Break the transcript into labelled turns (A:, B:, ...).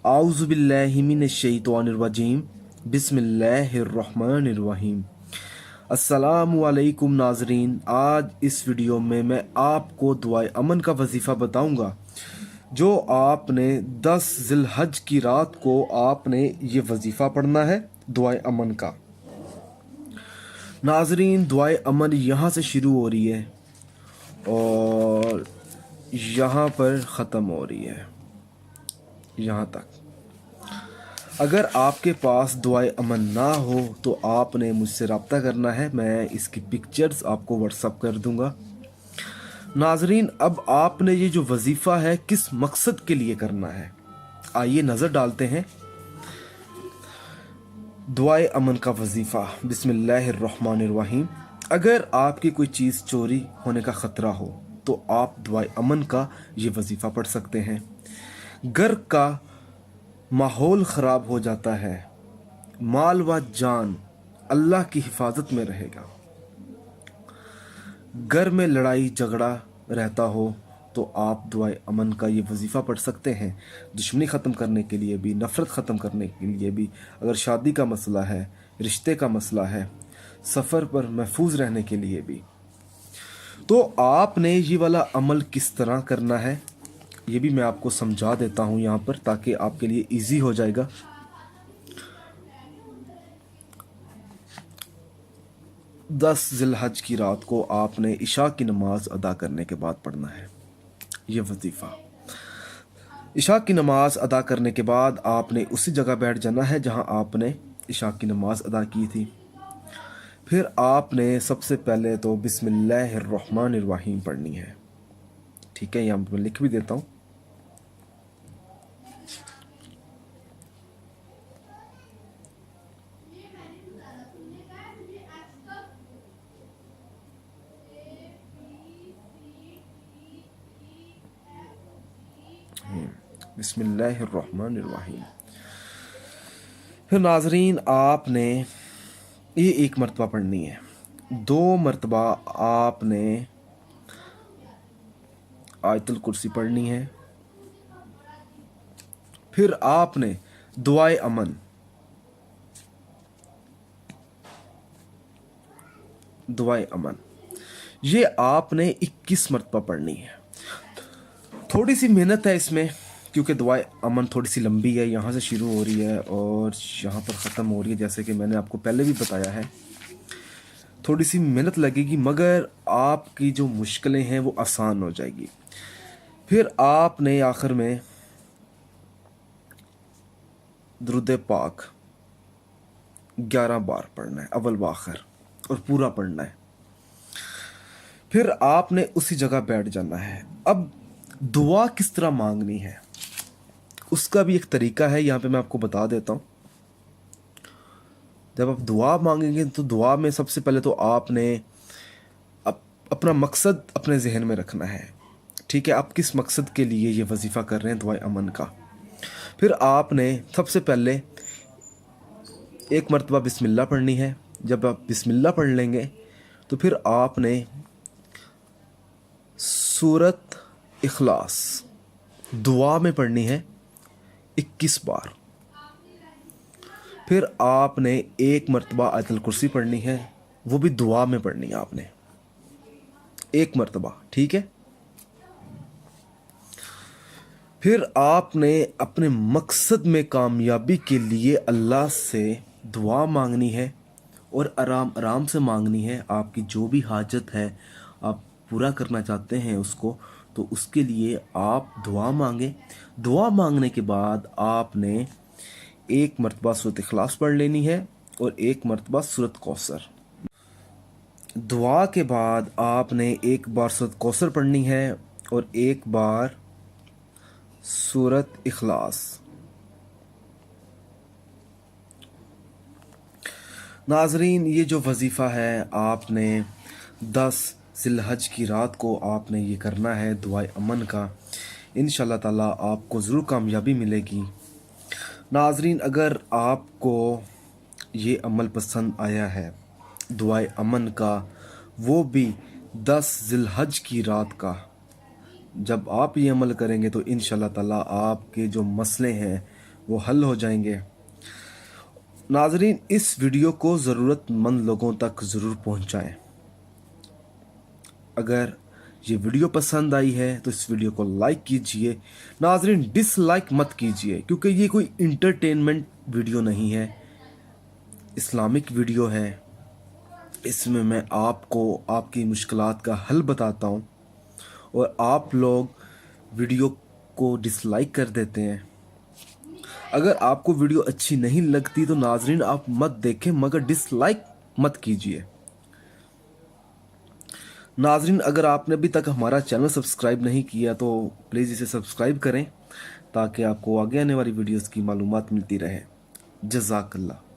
A: आऊज़ु बिल्लाहि मिनश शैतानिर रजीम बिस्मिल्लाहिर रहमानिर रहीम। अस्सलामु अलैकुम नाजरीन, आज इस वीडियो में मैं आपको दुआए अमन का वजीफ़ा बताऊंगा जो आपने 10 ज़िलहज की रात को आपने ये वजीफ़ा पढ़ना है दुआए अमन का। नाजरीन, दुआए अमन यहाँ से शुरू हो रही है और यहाँ पर ख़त्म हो रही है, यहाँ तक। अगर आपके पास दुआए अमन ना हो तो आपने मुझसे रब्ता करना है, मैं इसकी पिक्चर्स आपको व्हाट्सअप कर दूंगा। नाजरीन, अब आपने ये जो वजीफ़ा है किस मकसद के लिए करना है, आइए नज़र डालते हैं। दुआए अमन का वजीफ़ा, बिस्मिल्लाहिर्रहमानिर्रहीम। अगर आपकी कोई चीज़ चोरी होने का ख़तरा हो तो आप दुआए अमन का ये वजीफ़ा पढ़ सकते हैं। घर का माहौल ख़राब हो जाता है, माल व जान अल्लाह की हिफाजत में रहेगा। घर में लड़ाई झगड़ा रहता हो तो आप दुआए अमन का ये वजीफ़ा पढ़ सकते हैं, दुश्मनी ख़त्म करने के लिए भी, नफ़रत ख़त्म करने के लिए भी। अगर शादी का मसला है, रिश्ते का मसला है, सफ़र पर महफूज रहने के लिए भी। तो आपने ये वाला अमल किस तरह करना है ये भी मैं आपको समझा देता हूँ यहाँ पर, ताकि आपके लिए इजी हो जाएगा। दस ज़िलहज की रात को आपने इशा की नमाज अदा करने के बाद पढ़ना है ये वजीफ़ा। इशा की नमाज अदा करने के बाद आपने उसी जगह बैठ जाना है जहाँ आपने इशा की नमाज अदा की थी। फिर आपने सबसे पहले तो बिस्मिल्लाहिर्रहमानिर्रहीम पढ़नी है, ठीक है। यहाँ मैं लिख भी देता हूँ। बिस्मिल्लाहिर्रहमानिर्रहीम। फिर नाजरीन, आपने ये एक मरतबा पढ़नी है, 2 मरतबा आपने आयतुल कुर्सी पढ़नी है। फिर आपने दुआए अमन, दुआए अमन ये आपने 21 मरतबा पढ़नी है। थोड़ी सी मेहनत है इसमें क्योंकि दुआए अमन थोड़ी सी लंबी है, यहाँ से शुरू हो रही है और यहाँ पर ख़त्म हो रही है। जैसे कि मैंने आपको पहले भी बताया है, थोड़ी सी मेहनत लगेगी मगर आपकी जो मुश्किलें हैं वो आसान हो जाएगी। फिर आपने आखिर में दुरूद पाक 11 बार पढ़ना है, अव्वल व आखिर, और पूरा पढ़ना है। फिर आपने उसी जगह बैठ जाना है। अब दुआ किस तरह मांगनी है उसका भी एक तरीका है, यहाँ पे मैं आपको बता देता हूँ। जब आप दुआ मांगेंगे तो दुआ में सबसे पहले तो आपने अपना मकसद अपने जहन में रखना है, ठीक है। आप किस मकसद के लिए ये वजीफ़ा कर रहे हैं दुआए अमन का। फिर आपने सबसे पहले एक मरतबा बिस्मिल्लाह पढ़नी है। जब आप बिस्मिल्लाह पढ़ लेंगे तो फिर आपने सूरत इखलास दुआ में पढ़नी है 21 बार। फिर आपने एक मरतबा आयतुल कुर्सी पढ़नी है, वो भी दुआ में पढ़नी है आपने 1 मरतबा, ठीक है। फिर आपने अपने मकसद में कामयाबी के लिए अल्लाह से दुआ मांगनी है और आराम आराम से मांगनी है। आपकी जो भी हाजत है आप पूरा करना चाहते हैं उसको, तो उसके लिए आप दुआ मांगें। दुआ मांगने के बाद आपने 1 मरतबा सूरत इखलास पढ़ लेनी है और 1 मरतबा सूरत कौसर। दुआ के बाद आपने 1 बार सूरत कौसर पढ़नी है और 1 बार सूरत इखलास। नाजरीन, ये जो वजीफ़ा है आपने 10 ज़िलहज की रात को आपने ये करना है दुआए अमन का। इंशाअल्लाह ताला आपको ज़रूर कामयाबी मिलेगी। नाजरीन, अगर आपको ये अमल पसंद आया है दुआए अमन का, वो भी 10 ज़िलहज की रात का, जब आप ये अमल करेंगे तो इंशाअल्लाह ताला आपके जो मसले हैं वो हल हो जाएंगे। नाजरीन, इस वीडियो को ज़रूरतमंद लोगों तक ज़रूर पहुंचाएं। अगर ये वीडियो पसंद आई है तो इस वीडियो को लाइक कीजिए। नाजरीन, डिसलाइक मत कीजिए, क्योंकि ये कोई इंटरटेनमेंट वीडियो नहीं है, इस्लामिक वीडियो है। इसमें मैं आपको आपकी मुश्किलात का हल बताता हूँ और आप लोग वीडियो को डिसलाइक कर देते हैं। अगर आपको वीडियो अच्छी नहीं लगती तो नाजरीन आप मत देखें, मगर डिसलाइक मत कीजिए। नाजरीन, अगर आपने अभी तक हमारा चैनल सब्सक्राइब नहीं किया तो प्लीज़ इसे सब्सक्राइब करें, ताकि आपको आगे आने वाली वीडियोस की मालूमात मिलती रहे। जज़ाकल्लाह।